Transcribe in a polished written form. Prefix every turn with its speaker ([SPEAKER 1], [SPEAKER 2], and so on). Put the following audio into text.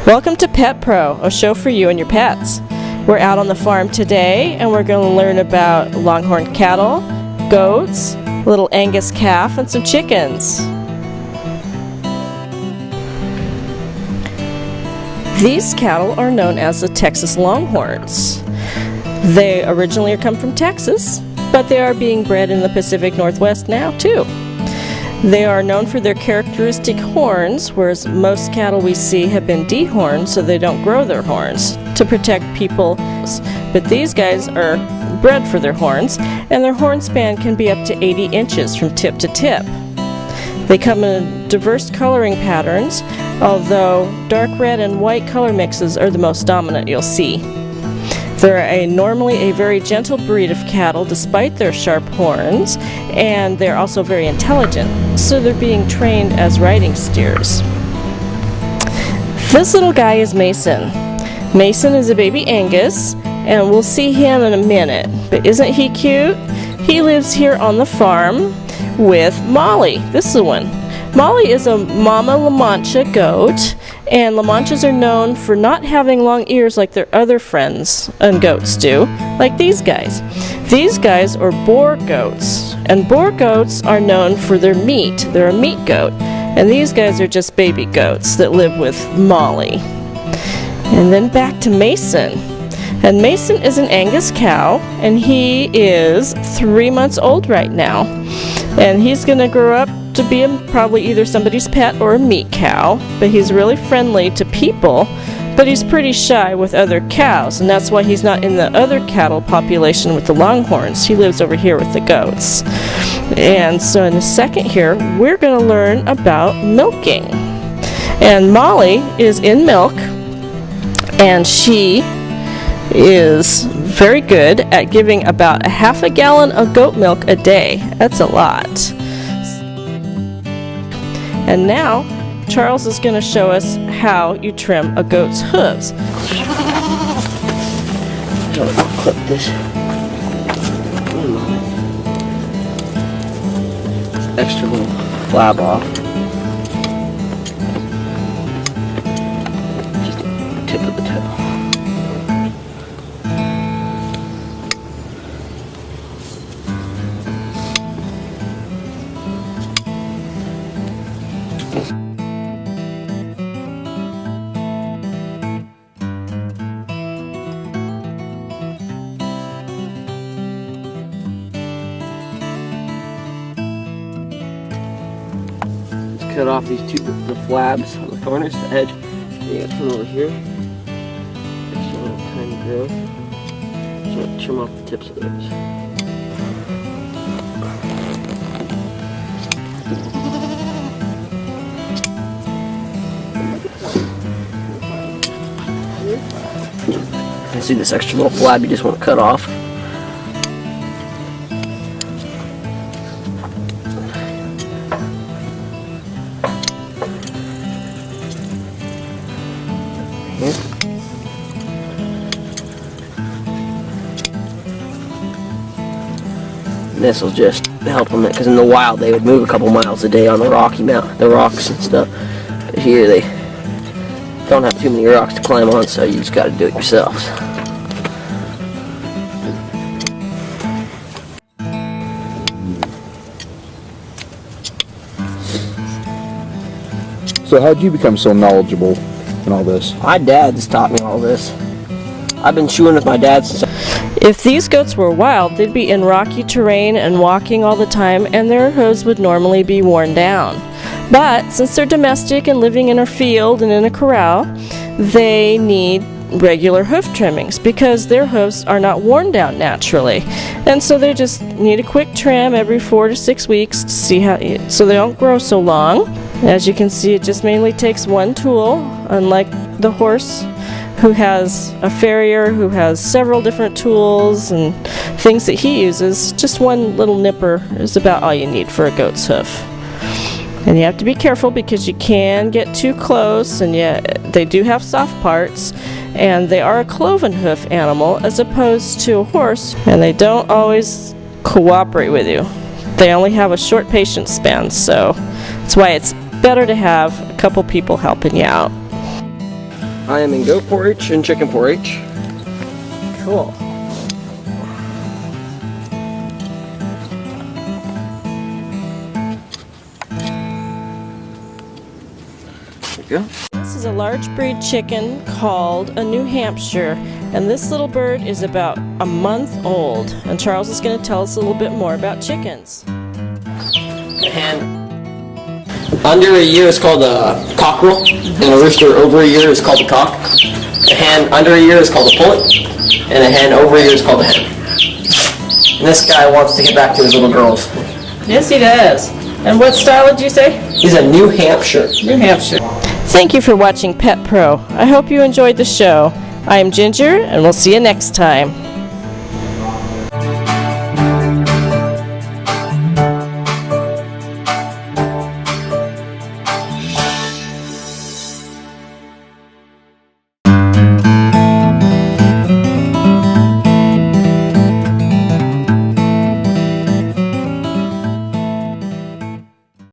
[SPEAKER 1] Welcome to Pet Pro, a show for you and your pets. We're out on the farm today and we're going to learn about Longhorn cattle, goats, a little Angus calf, and some chickens. These cattle are known as the Texas Longhorns. They originally come from Texas, but they are being bred in the Pacific Northwest now too. They are known for their characteristic horns, whereas most cattle we see have been dehorned so they don't grow their horns to protect people. But these guys are bred for their horns, and their horn span can be up to 80 inches from tip to tip. They come in diverse coloring patterns, although dark red and white color mixes are the most dominant you'll see. They're normally a very gentle breed of cattle despite their sharp horns, and they're also very intelligent, so they're being trained as riding steers. This little guy is Mason. Mason is a baby Angus, and we'll see him in a minute, but isn't he cute? He lives here on the farm with Molly. This is the one. Molly is a mama Lamancha goat, and Lamanchas are known for not having long ears like their other friends and goats do, like these guys. These guys are boar goats, and boar goats are known for their meat. They're a meat goat, and these guys are just baby goats that live with Molly. And then back to Mason. And Mason is an Angus cow, and he is 3 months old right now. And he's going to grow up to be probably either somebody's pet or a meat cow, but he's really friendly to people, but he's pretty shy with other cows, and that's why he's not in the other cattle population with the Longhorns. He lives over here with the goats. And so in a second here, we're going to learn about milking. And Molly is in milk, and she is very good at giving about 1/2 gallon of goat milk a day. That's a lot. And now, Charles is going to show us how you trim a goat's hooves.
[SPEAKER 2] I'll clip this extra little flab off. Just the tip of the toe. Cut off these the flabs on the corners, the edge. You got some over here. Extra little tiny growth. So I'm gonna trim off the tips of those. You see this extra little flab you just want to cut off. This will just help them, because in the wild they would move a couple miles a day on the Rocky Mountain, the rocks and stuff. But here they don't have too many rocks to climb on, so you just got to do it yourselves.
[SPEAKER 3] So how did you become so knowledgeable in all this?
[SPEAKER 2] My dad's taught me all this. I've been chewing with my dad since.
[SPEAKER 1] If these goats were wild, they'd be in rocky terrain and walking all the time, and their hooves would normally be worn down. But since they're domestic and living in a field and in a corral, they need regular hoof trimmings because their hooves are not worn down naturally. And so they just need a quick trim every 4 to 6 weeks to see so they don't grow so long. As you can see, it just mainly takes one tool, unlike the horse who has a farrier who has several different tools and things that he uses. Just one little nipper is about all you need for a goat's hoof. And you have to be careful because you can get too close, and yet they do have soft parts, and they are a cloven hoof animal as opposed to a horse, and they don't always cooperate with you. They only have a short patience span, so that's why it's better to have a couple people helping you out.
[SPEAKER 2] I am in goat 4-H and chicken 4-H.
[SPEAKER 1] Cool.
[SPEAKER 2] There you go.
[SPEAKER 1] This is a large breed chicken called a New Hampshire, and this little bird is about a month old. And Charles is going to tell us a little bit more about chickens.
[SPEAKER 2] And under a year is called a cockerel, and a rooster over a year is called a cock. A hen under a year is called a pullet, and a hen over a year is called a hen. And this guy wants to get back to his little girls.
[SPEAKER 1] Yes, he does. And what style did you say?
[SPEAKER 2] He's a New Hampshire.
[SPEAKER 1] New Hampshire. Thank you for watching Pet Pro. I hope you enjoyed the show. I am Ginger, and we'll see you next time.